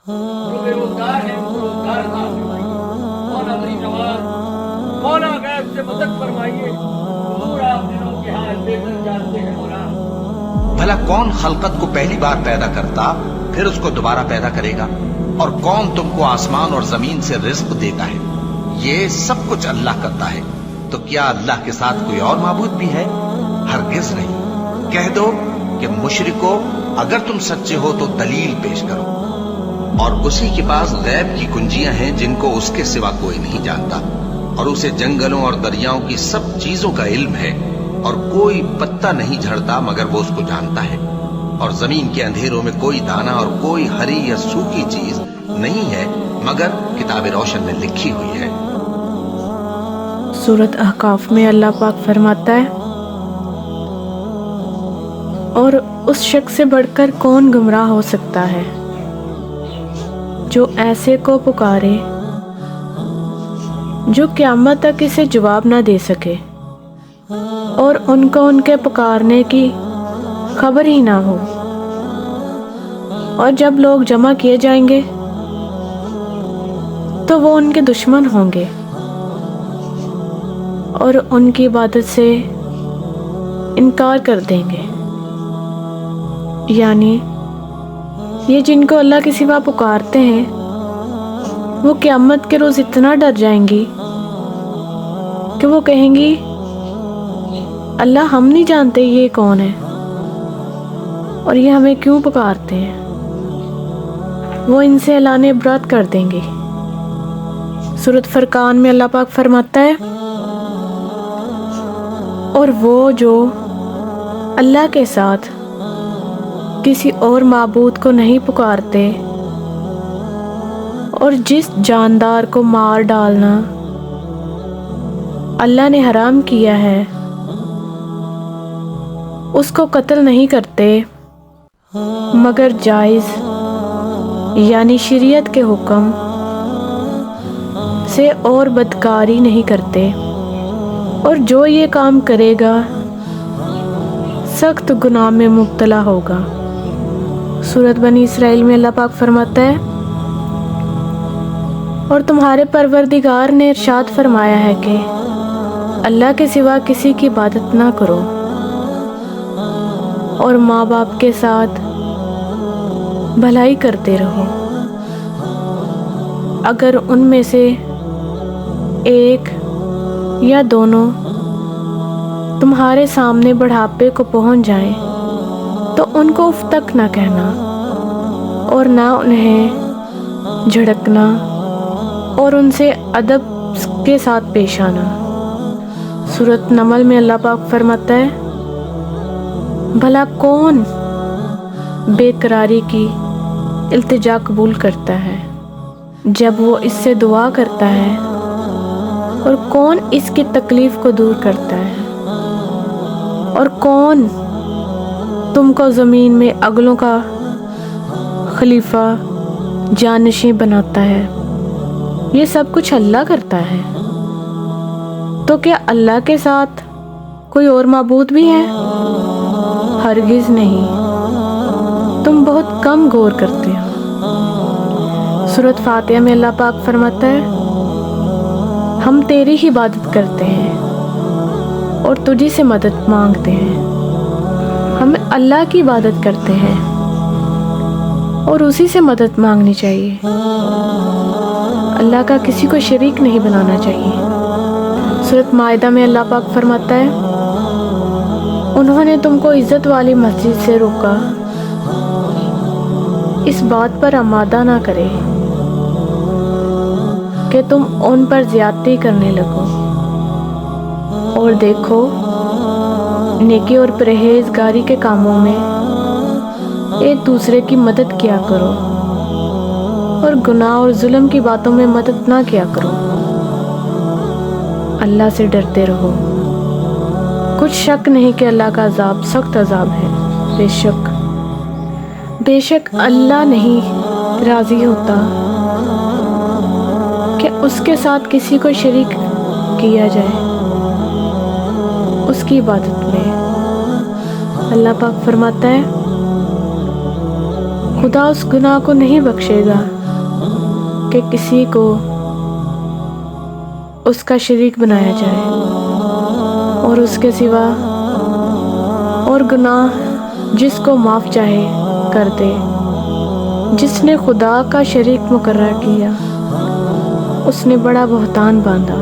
جو بے روزگار ہیں ان کو روزگار عطا فرمائیے۔ مولا غریب نواز، مولا غیب سے مدد فرمائیے، حضور آپ دلوں کے حال بہتر جانتے ہیں مولا۔ بھلا کون خلقت کو پہلی بار پیدا کرتا پھر اس کو دوبارہ پیدا کرے گا؟ اور کون تم کو آسمان اور زمین سے رزق دیتا ہے؟ یہ سب کچھ اللہ کرتا ہے۔ تو کیا اللہ کے ساتھ کوئی اور معبود بھی ہے؟ ہرگز نہیں۔ کہہ دو کہ مشرکو، اگر تم سچے ہو تو دلیل پیش کرو۔ اور اسی کے پاس غیب کی کنجیاں ہیں جن کو اس کے سوا کوئی نہیں جانتا، اور اسے جنگلوں اور دریاؤں کی سب چیزوں کا علم ہے، اور کوئی پتا نہیں جھڑتا مگر وہ اس کو جانتا ہے، اور زمین کے اندھیروں میں کوئی دانہ اور کوئی ہری یا سوکھی چیز نہیں ہے مگر کتاب روشن میں لکھی ہوئی ہے۔ سورۃ احقاف میں اللہ پاک فرماتا ہے، اور اس شخص سے بڑھ کر کون گمراہ ہو سکتا ہے جو ایسے کو پکارے جو قیامت تک اسے جواب نہ دے سکے، اور ان کو ان کے پکارنے کی خبر ہی نہ ہو، اور جب لوگ جمع کیے جائیں گے تو وہ ان کے دشمن ہوں گے اور ان کی عبادت سے انکار کر دیں گے۔ یعنی یہ جن کو اللہ کے سوا پکارتے ہیں وہ قیامت کے روز اتنا ڈر جائیں گی کہ وہ کہیں گی، اللہ ہم نہیں جانتے یہ کون ہے اور یہ ہمیں کیوں پکارتے ہیں۔ وہ ان سے اعلان عبرت کر دیں گے۔ سورۃ فرقان میں اللہ پاک فرماتا ہے، اور وہ جو اللہ کے ساتھ کسی اور معبود کو نہیں پکارتے اور جس جاندار کو مار ڈالنا اللہ نے حرام کیا ہے اس کو قتل نہیں کرتے مگر جائز یعنی شریعت کے حکم سے اور بدکاری نہیں کرتے، اور جو یہ کام کرے گا سخت گناہ میں مبتلا ہوگا۔ سورۃ بنی اسرائیل میں اللہ پاک فرماتا ہے، اور تمہارے پروردگار نے ارشاد فرمایا ہے کہ اللہ کے سوا کسی کی عبادت نہ کرو، اور ماں باپ کے ساتھ بھلائی کرتے رہو۔ اگر ان میں سے ایک یا دونوں تمہارے سامنے بڑھاپے کو پہنچ جائیں تو ان کو اف تک نہ کہنا اور نہ انہیں جھڑکنا، اور ان سے ادب کے ساتھ پیش آنا۔ سورۃ نمل میں اللہ پاک فرماتا ہے، بھلا کون بے قراری کی التجا قبول کرتا ہے جب وہ اس سے دعا کرتا ہے، اور کون اس کی تکلیف کو دور کرتا ہے، اور کون تم کو زمین میں اگلوں کا خلیفہ جانشین بناتا ہے؟ یہ سب کچھ اللہ کرتا ہے۔ تو کیا اللہ کے ساتھ کوئی اور معبود بھی ہے؟ ہرگز نہیں، تم بہت کم غور کرتے ہو۔ سورۃ فاتحہ میں اللہ پاک فرماتا ہے، ہم تیری ہی عبادت کرتے ہیں اور تجھی سے مدد مانگتے ہیں۔ ہم اللہ کی عبادت کرتے ہیں اور اسی سے مدد مانگنی چاہیے۔ اللہ کا کسی کو شریک نہیں بنانا چاہیے۔ سورۃ مائدہ میں اللہ پاک فرماتا ہے، انہوں نے تم کو عزت والی مسجد سے روکا، اس بات پر آمادہ نہ کرے کہ تم ان پر زیادتی کرنے لگو، اور دیکھو نیکی اور پرہیزگاری کے کاموں میں ایک دوسرے کی مدد کیا کرو، اور گناہ اور ظلم کی باتوں میں مدد نہ کیا کرو۔ اللہ سے ڈرتے رہو، کچھ شک نہیں کہ اللہ کا عذاب سخت عذاب ہے۔ بے شک اللہ نہیں راضی ہوتا کہ اس کے ساتھ کسی کو شریک کیا جائے اس کی عبادت میں۔ اللہ پاک فرماتا ہے، خدا اس گناہ کو نہیں بخشے گا کہ کسی کو اس کا شریک بنایا جائے اور اس کے سوا اور گناہ جس کو معاف چاہے کر دے۔ جس نے خدا کا شریک مقرر کیا اس نے بڑا بہتان باندھا۔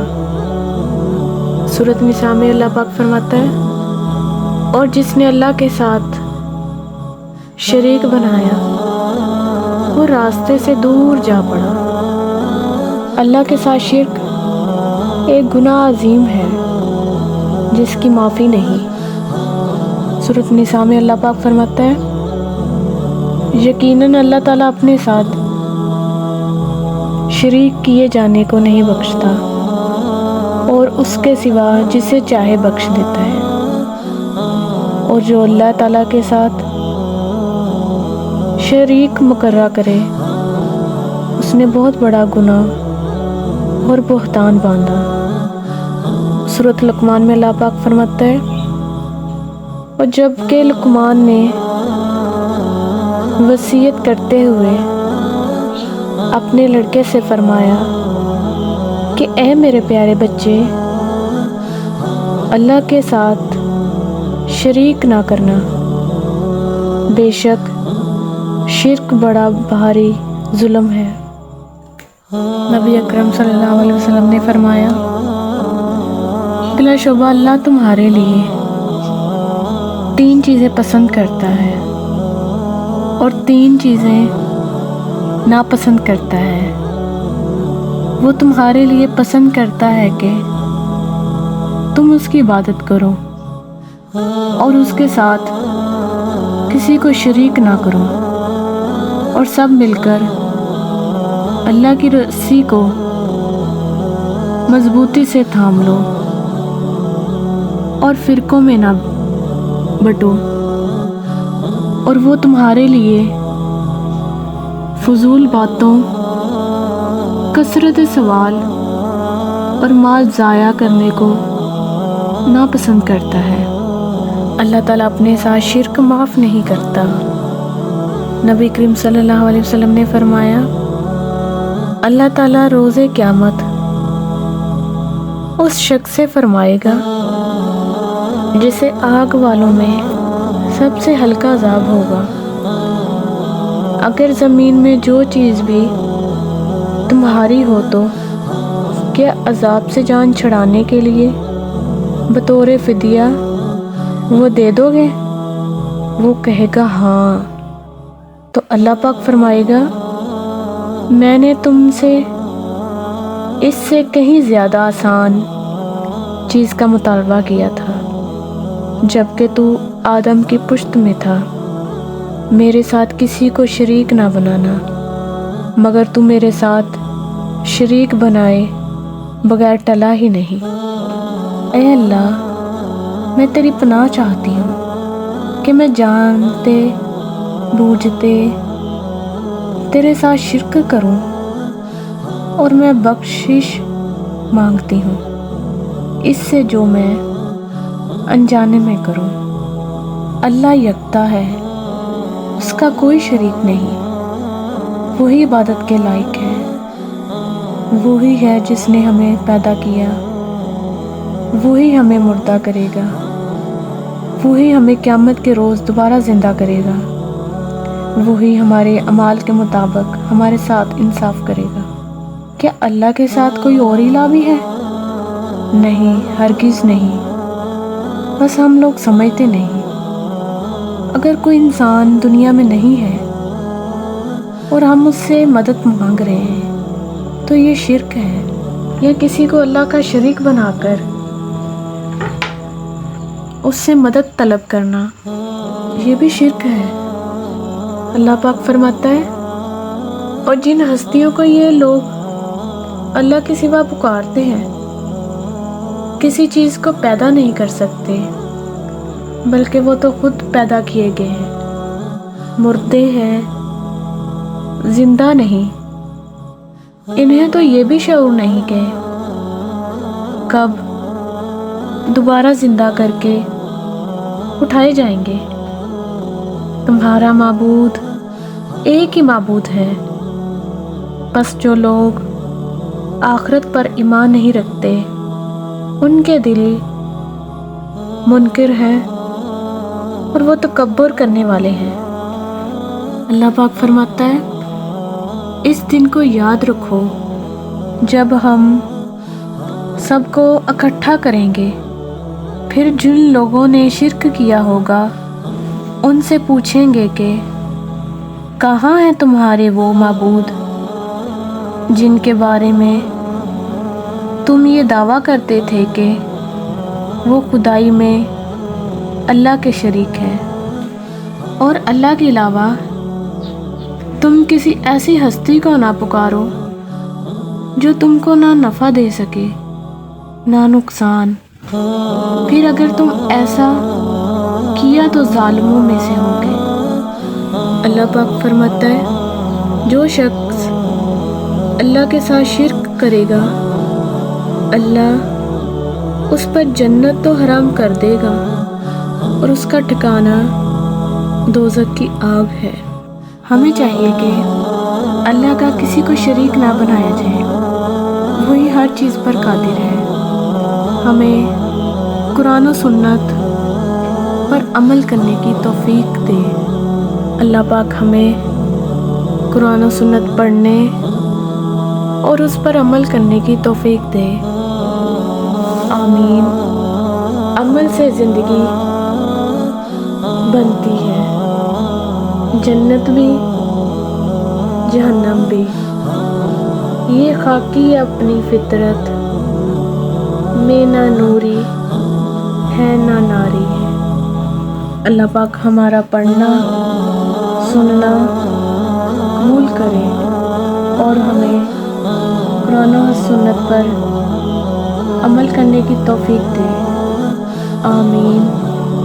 سورۃ نساء میں اللہ پاک فرماتا ہے، اور جس نے اللہ کے ساتھ شریک بنایا وہ راستے سے دور جا پڑا۔ اللہ کے ساتھ شرک ایک گناہ عظیم ہے جس کی معافی نہیں۔ سورۃ نساء میں اللہ پاک فرماتا ہے، یقیناً اللہ تعالیٰ اپنے ساتھ شریک کیے جانے کو نہیں بخشتا اور اس کے سوا جسے چاہے بخش دیتا ہے، اور جو اللہ تعالیٰ کے ساتھ شریک مقرر کرے اس نے بہت بڑا گناہ اور بہتان باندھا۔ سورۃ لقمان میں اللہ پاک فرماتا ہے، اور جب کہ لقمان نے وصیت کرتے ہوئے اپنے لڑکے سے فرمایا کہ اے میرے پیارے بچے، اللہ کے ساتھ شریک نہ کرنا، بے شک شرک بڑا بھاری ظلم ہے۔ نبی اکرم صلی اللہ علیہ وسلم نے فرمایا، بلا شبہ اللہ تمہارے لیے 3 چیزیں پسند کرتا ہے اور 3 چیزیں ناپسند کرتا ہے۔ وہ تمہارے لیے پسند کرتا ہے کہ تم اس کی عبادت کرو اور اس کے ساتھ کسی کو شریک نہ کرو، اور سب مل کر اللہ کی رسی کو مضبوطی سے تھام لو اور فرقوں میں نہ بٹو، اور وہ تمہارے لیے فضول باتوں، کثرت سوال اور مال ضائع کرنے کو ناپسند کرتا ہے۔ اللہ تعالیٰ اپنے ساتھ شرک معاف نہیں کرتا۔ نبی کریم صلی اللہ علیہ وسلم نے فرمایا، اللہ تعالیٰ روز قیامت اس شخص سے فرمائے گا جسے آگ والوں میں سب سے ہلکا عذاب ہوگا، اگر زمین میں جو چیز بھی تمہاری ہو تو کیا عذاب سے جان چھڑانے کے لیے بطور فدیہ وہ دے دو گے؟ وہ کہے گا ہاں، تو اللہ پاک فرمائے گا، میں نے تم سے اس سے کہیں زیادہ آسان چیز کا مطالبہ کیا تھا جبکہ تو آدم کی پشت میں تھا۔ میرے ساتھ کسی کو شریک نہ بنانا، مگر تو میرے ساتھ شریک بنائے بغیر ٹلا ہی نہیں۔ اے اللہ، میں تیری پناہ چاہتی ہوں کہ میں جانتے بوجھتے تیرے ساتھ شرک کروں، اور میں بخشش مانگتی ہوں اس سے جو میں انجانے میں کروں۔ اللہ یکتا ہے، اس کا کوئی شریک نہیں، وہی عبادت کے لائق ہے۔ وہی ہے جس نے ہمیں پیدا کیا، وہی ہمیں مردہ کرے گا، وہی ہمیں قیامت کے روز دوبارہ زندہ کرے گا، وہی ہمارے اعمال کے مطابق ہمارے ساتھ انصاف کرے گا۔ کیا اللہ کے ساتھ کوئی اور الہ بھی ہے؟ نہیں، ہرگز نہیں، بس ہم لوگ سمجھتے نہیں۔ اگر کوئی انسان دنیا میں نہیں ہے اور ہم اس سے مدد مانگ رہے ہیں تو یہ شرک ہے، یا کسی کو اللہ کا شریک بنا کر اس سے مدد طلب کرنا، یہ بھی شرک ہے۔ اللہ پاک فرماتا ہے، اور جن ہستیوں کو یہ لوگ اللہ کے سوا پکارتے ہیں کسی چیز کو پیدا نہیں کر سکتے، بلکہ وہ تو خود پیدا کیے گئے ہیں، مردے ہیں، زندہ نہیں۔ انہیں تو یہ بھی شعور نہیں کہ کب دوبارہ زندہ کر کے اٹھائے جائیں گے۔ تمہارا معبود ایک ہی معبود ہے. بس جو لوگ آخرت پر ایمان نہیں رکھتے ان کے دل منکر ہیں اور وہ تکبر کرنے والے ہیں. اللہ پاک فرماتا ہے اس دن کو یاد رکھو جب ہم سب کو اکٹھا کریں گے، پھر جن لوگوں نے شرک کیا ہوگا ان سے پوچھیں گے کہ کہاں ہیں تمہارے وہ معبود جن کے بارے میں تم یہ دعویٰ کرتے تھے کہ وہ خدائی میں اللہ کے شریک ہیں، اور اللہ کے علاوہ تم کسی ایسی ہستی کو نہ پکارو جو تم کو نہ نفع دے سکے نہ نقصان. پھر اگر تم ایسا کیا تو ظالموں میں سے ہوں گے. اللہ پاک فرماتا ہے جو شخص اللہ کے ساتھ شرک کرے گا اللہ اس پر جنت تو حرام کر دے گا اور اس کا ٹھکانہ دوزخ کی آگ ہے. ہمیں چاہیے کہ اللہ کا کسی کو شریک نہ بنایا جائے، وہی ہر چیز پر قادر ہے. ہمیں قرآن و سنت پر عمل کرنے کی توفیق دے. اللہ پاک ہمیں قرآن و سنت پڑھنے اور اس پر عمل کرنے کی توفیق دے. آمین. عمل سے زندگی بنتی ہے، جنت بھی جہنم بھی. یہ خاکی اپنی فطرت میں نہ نوری ہے نہ ناری ہے. اللہ پاک ہمارا پڑھنا سننا قبول کرے اور ہمیں قرآن و سنت پر عمل کرنے کی توفیق دے. آمین.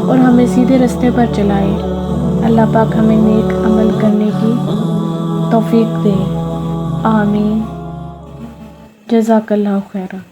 اور ہمیں سیدھے راستے پر چلائے. اللہ پاک ہمیں نیک عمل کرنے کی توفیق دے. آمین. جزاک اللہ خیرہ.